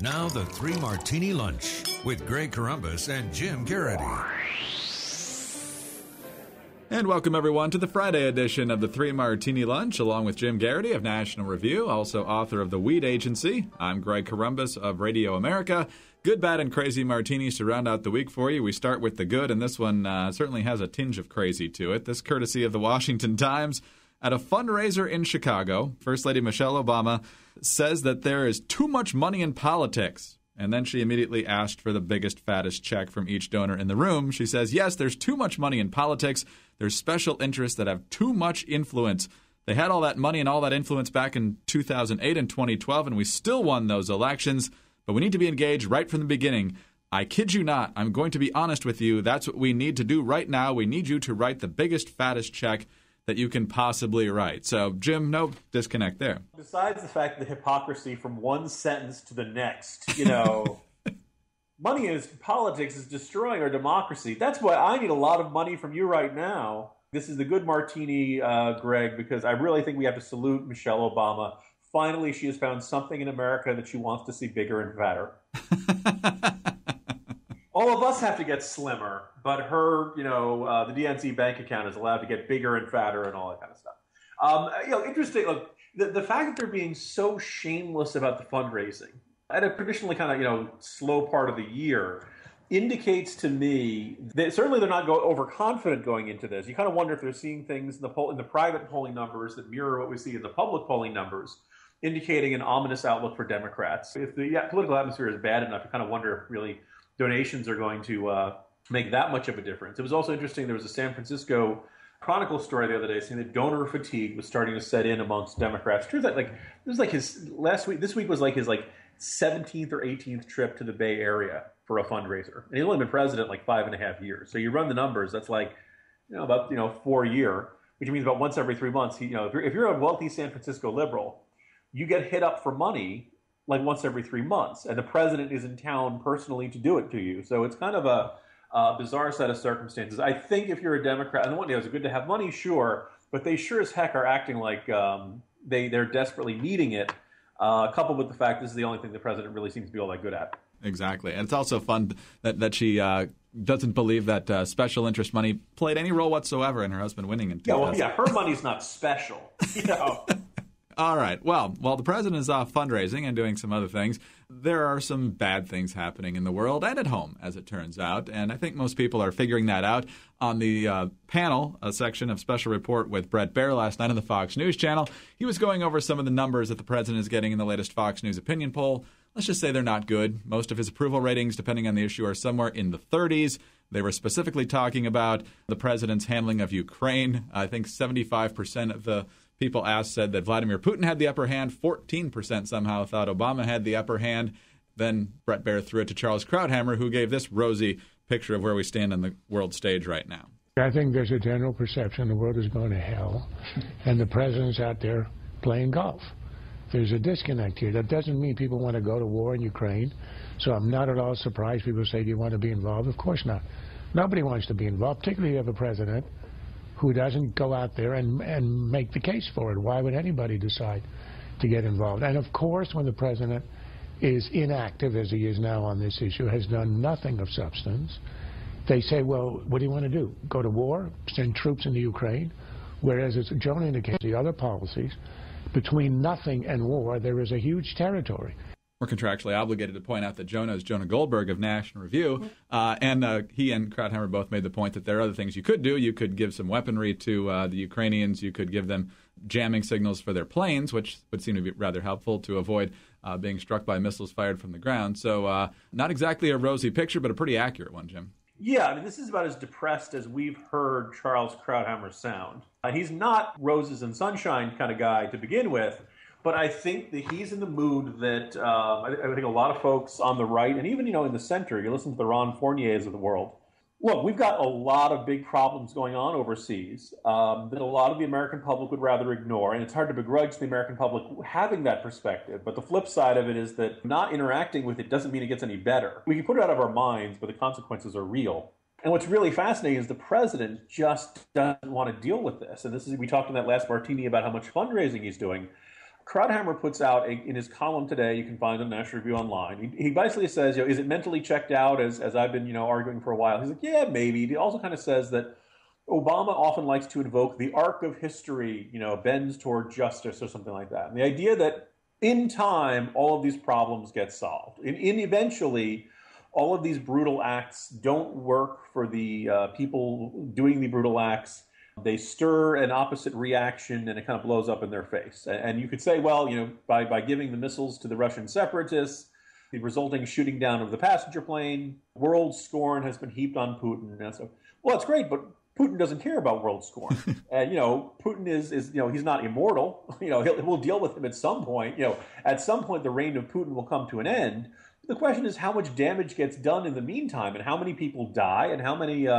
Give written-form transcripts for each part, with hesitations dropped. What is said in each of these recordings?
Now the Three Martini Lunch with Greg Columbus and Jim Garrity. And welcome, everyone, to the Friday edition of the Three Martini Lunch, along with Jim Garrity of National Review, also author of The Weed Agency. I'm Greg Columbus of Radio America. Good, bad, and crazy martinis to round out the week for you. We start with the good, and this one certainly has a tinge of crazy to it. This courtesy of the Washington Times. At a fundraiser in Chicago, First Lady Michelle Obama says that there is too much money in politics. And then she immediately asked for the biggest, fattest check from each donor in the room. She says, yes, there's too much money in politics. There's special interests that have too much influence. They had all that money and all that influence back in 2008 and 2012, and we still won those elections. But we need to be engaged right from the beginning. I kid you not. I'm going to be honest with you. That's what we need to do right now. We need you to write the biggest, fattest check that you can possibly write. So, Jim, no disconnect there. Besides the fact that the hypocrisy from one sentence to the next, money in politics is destroying our democracy. That's why I need a lot of money from you right now. This is the good martini, Greg, because I really think we have to salute Michelle Obama. Finally, she has found something in America that she wants to see bigger and fatter. All of us have to get slimmer, but her, the DNC bank account is allowed to get bigger and fatter and all that kind of stuff. Interesting. Look, the fact that they're being so shameless about the fundraising at a traditionally kind of, slow part of the year indicates to me that certainly they're not overconfident going into this. You kind of wonder if they're seeing things in the private polling numbers that mirror what we see in the public polling numbers, indicating an ominous outlook for Democrats. If the political atmosphere is bad enough, you kind of wonder if really donations are going to make that much of a difference. It was also interesting, there was a San Francisco Chronicle story the other day saying that donor fatigue was starting to set in amongst Democrats. Turns out, this week was like his 17th or 18th trip to the Bay Area for a fundraiser. And he's only been president 5.5 years. So you run the numbers, that's about 4 a year, which means about once every 3 months. If you're a wealthy San Francisco liberal, you get hit up for money once every 3 months, and the president is in town personally to do it to you. So it's kind of a bizarre set of circumstances. I think if you're a Democrat, on the one hand, it's good to have money, sure, but they sure as heck are acting like they're desperately needing it, coupled with the fact this is the only thing the president really seems to be all that good at. Exactly. And it's also fun that she doesn't believe that special interest money played any role whatsoever in her husband winning in 2000. Her money's not special, All right. Well, while the president is off fundraising and doing some other things, there are some bad things happening in the world and at home, as it turns out. And I think most people are figuring that out. On the panel, a section of Special Report with Bret Baier last night on the Fox News channel, he was going over some of the numbers that the president is getting in the latest Fox News opinion poll. Let's just say they're not good. Most of his approval ratings, depending on the issue, are somewhere in the 30s. They were specifically talking about the president's handling of Ukraine. I think 75% of the people asked said that Vladimir Putin had the upper hand. 14% somehow thought Obama had the upper hand. Then Bret Baier threw it to Charles Krauthammer, who gave this rosy picture of where we stand on the world stage right now. I think there's a general perception the world is going to hell, and the president's out there playing golf. There's a disconnect here. That doesn't mean people want to go to war in Ukraine. So I'm not at all surprised people say, do you want to be involved? Of course not. Nobody wants to be involved, particularly if you have a president who doesn't go out there and make the case for it. Why would anybody decide to get involved? And, of course, when the president is inactive, as he is now on this issue, has done nothing of substance, they say, well, what do you want to do? Go to war? Send troops into Ukraine? Whereas, as Joan indicates, the other policies, between nothing and war, there is a huge territory. We're contractually obligated to point out that Jonah is Jonah Goldberg of National Review, and he and Krauthammer both made the point that there are other things you could do. You could give some weaponry to the Ukrainians. You could give them jamming signals for their planes, which would seem to be rather helpful to avoid being struck by missiles fired from the ground. So not exactly a rosy picture, but a pretty accurate one, Jim. Yeah, this is about as depressed as we've heard Charles Krauthammer sound. He's not roses and sunshine kind of guy to begin with. But I think that he's in the mood that I think a lot of folks on the right, and even in the center, you listen to the Ron Fourniers of the world. Look, we've got a lot of big problems going on overseas that a lot of the American public would rather ignore, and it's hard to begrudge the American public having that perspective. But the flip side of it is that not interacting with it doesn't mean it gets any better. We can put it out of our minds, but the consequences are real. And what's really fascinating is the president just doesn't want to deal with this. And we talked in that last martini about how much fundraising he's doing. Krauthammer puts out in his column today, you can find on National Review Online, he basically says, is it mentally checked out, as I've been, arguing for a while? He's like, yeah, maybe. He also kind of says that Obama often likes to invoke the arc of history, bends toward justice or something like that. And the idea that in time, all of these problems get solved. And eventually, all of these brutal acts don't work for the people doing the brutal acts. They stir an opposite reaction, and it kind of blows up in their face. And you could say, well, by giving the missiles to the Russian separatists, the resulting shooting down of the passenger plane, world scorn has been heaped on Putin. And so, well, it's great, but Putin doesn't care about world scorn. And, Putin is he's not immortal. We'll deal with him at some point. At some point, the reign of Putin will come to an end. The question is how much damage gets done in the meantime, and how many people die, and how many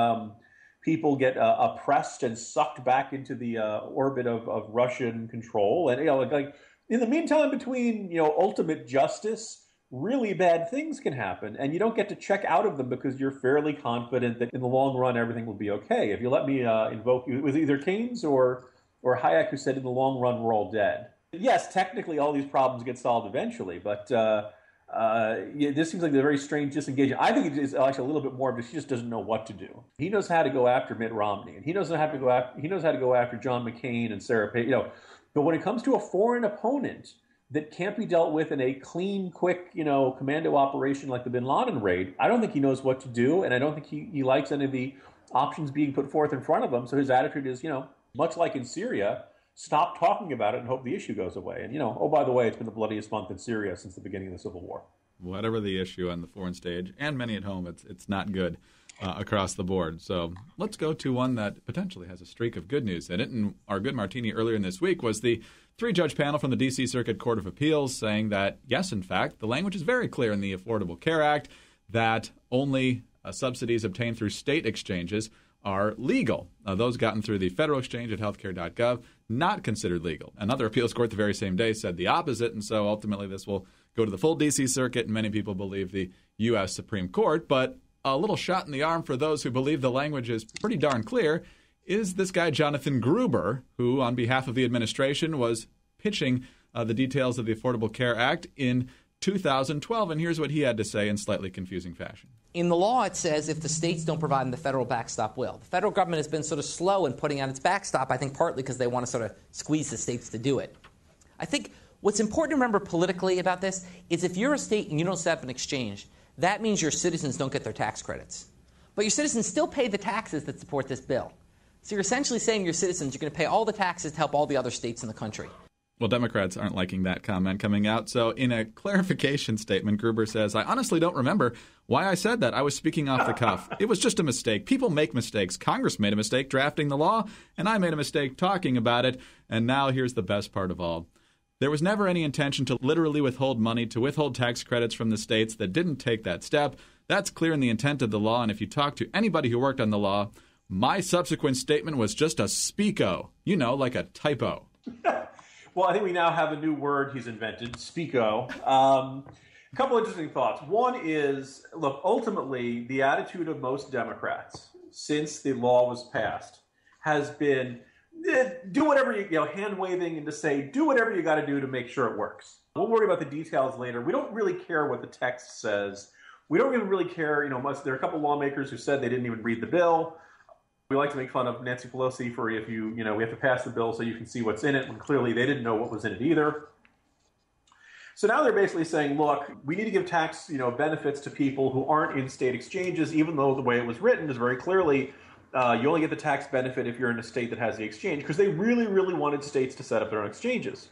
people get oppressed and sucked back into the orbit of Russian control. And like in the meantime, between ultimate justice, really bad things can happen, and you don't get to check out of them because you're fairly confident that in the long run everything will be okay. If you let me invoke, it was either Keynes or Hayek who said in the long run we're all dead. Yes, technically all these problems get solved eventually, but this seems like a very strange disengagement. I think it is actually a little bit more because he just doesn't know what to do. He knows how to go after Mitt Romney, and he knows how to go after John McCain and Sarah Palin. But when it comes to a foreign opponent that can't be dealt with in a clean, quick, commando operation like the Bin Laden raid, I don't think he knows what to do, and I don't think he likes any of the options being put forth in front of him. So his attitude is, much like in Syria, stop talking about it and hope the issue goes away. And, oh, by the way, it's been the bloodiest month in Syria since the beginning of the Civil War. Whatever the issue on the foreign stage, and many at home, it's not good across the board. So let's go to one that potentially has a streak of good news in it. And our good Martini earlier in this week was the 3-judge panel from the D.C. Circuit Court of Appeals saying that, yes, in fact, the language is very clear in the Affordable Care Act that only subsidies obtained through state exchanges are legal. Those gotten through the federal exchange at healthcare.gov, not considered legal. Another appeals court the very same day said the opposite, and so ultimately this will go to the full D.C. Circuit, and many people believe the U.S. Supreme Court. But a little shot in the arm for those who believe the language is pretty darn clear is this guy, Jonathan Gruber, who on behalf of the administration was pitching the details of the Affordable Care Act in 2012. And here's what he had to say in slightly confusing fashion. In the law, it says if the states don't provide them, the federal backstop will. The federal government has been sort of slow in putting out its backstop, I think partly because they want to sort of squeeze the states to do it. I think what's important to remember politically about this is if you're a state and you don't set up an exchange, that means your citizens don't get their tax credits. But your citizens still pay the taxes that support this bill. So you're essentially saying to your citizens, you're going to pay all the taxes to help all the other states in the country. Well, Democrats aren't liking that comment coming out. So in a clarification statement, Gruber says, I honestly don't remember why I said that. I was speaking off the cuff. It was just a mistake. People make mistakes. Congress made a mistake drafting the law, and I made a mistake talking about it. And now here's the best part of all. There was never any intention to literally withhold money, to withhold tax credits from the states that didn't take that step. That's clear in the intent of the law. And if you talk to anybody who worked on the law, my subsequent statement was just a speako, like a typo. Well, I think we now have a new word he's invented, speako. A couple interesting thoughts. One is, look, ultimately, the attitude of most Democrats since the law was passed has been do whatever hand-waving and to say, do whatever you got to do to make sure it works. We'll worry about the details later. We don't really care what the text says. We don't even really care, much. There are a couple lawmakers who said they didn't even read the bill. We like to make fun of Nancy Pelosi for if we have to pass the bill so you can see what's in it, when clearly they didn't know what was in it either. So now they're basically saying, look, we need to give tax, benefits to people who aren't in state exchanges, even though the way it was written is very clearly you only get the tax benefit if you're in a state that has the exchange, because they really, really wanted states to set up their own exchanges.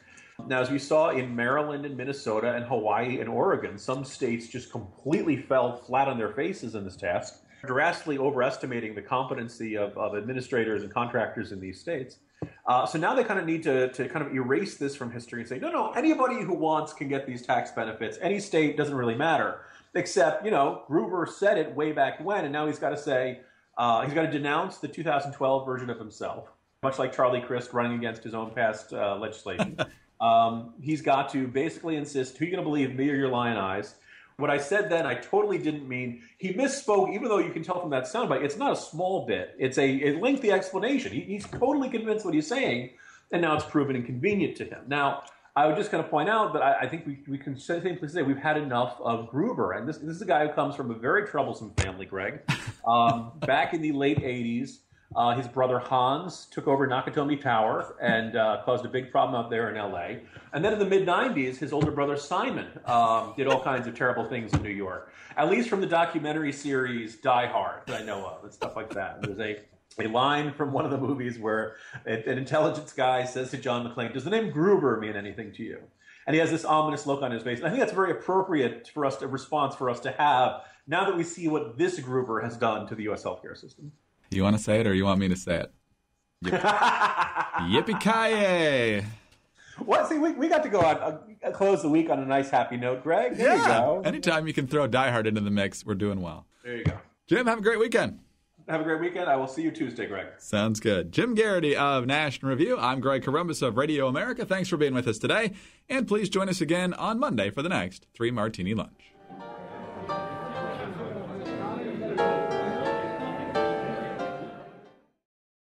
Now, as we saw in Maryland and Minnesota and Hawaii and Oregon, some states just completely fell flat on their faces in this task, drastically overestimating the competency of administrators and contractors in these states. So now they kind of need to kind of erase this from history and say, no, anybody who wants can get these tax benefits. Any state doesn't really matter, except, Gruber said it way back when, and now he's got to say, he's got to denounce the 2012 version of himself, much like Charlie Crist running against his own past legislation. He's got to basically insist, who are you going to believe, me or your lion eyes? What I said then, I totally didn't mean. He misspoke, even though you can tell from that soundbite, it's not a small bit. It's a lengthy explanation. He's totally convinced what he's saying, and now it's proven inconvenient to him. Now, I would just kind of point out that I think we can safely say we've had enough of Gruber. And this is a guy who comes from a very troublesome family, Greg. Back in the late 80s, his brother Hans took over Nakatomi Tower and caused a big problem out there in L.A. And then in the mid-90s, his older brother Simon did all kinds of terrible things in New York, at least from the documentary series Die Hard that I know of and stuff like that. There's a line from one of the movies where an intelligence guy says to John McClane, "Does the name Gruber mean anything to you?" And he has this ominous look on his face. And I think that's very appropriate for us, a response for us to have now that we see what this Gruber has done to the U.S. healthcare system. You want to say it or you want me to say it? Yippee-ki-yay! What? See, we got to go on close the week on a nice, happy note, Greg. There you go. Anytime you can throw Die Hard into the mix, we're doing well. There you go. Jim, have a great weekend. Have a great weekend. I will see you Tuesday, Greg. Sounds good. Jim Garrity of National Review. I'm Greg Columbus of Radio America. Thanks for being with us today. And please join us again on Monday for the next 3 Martini Lunch.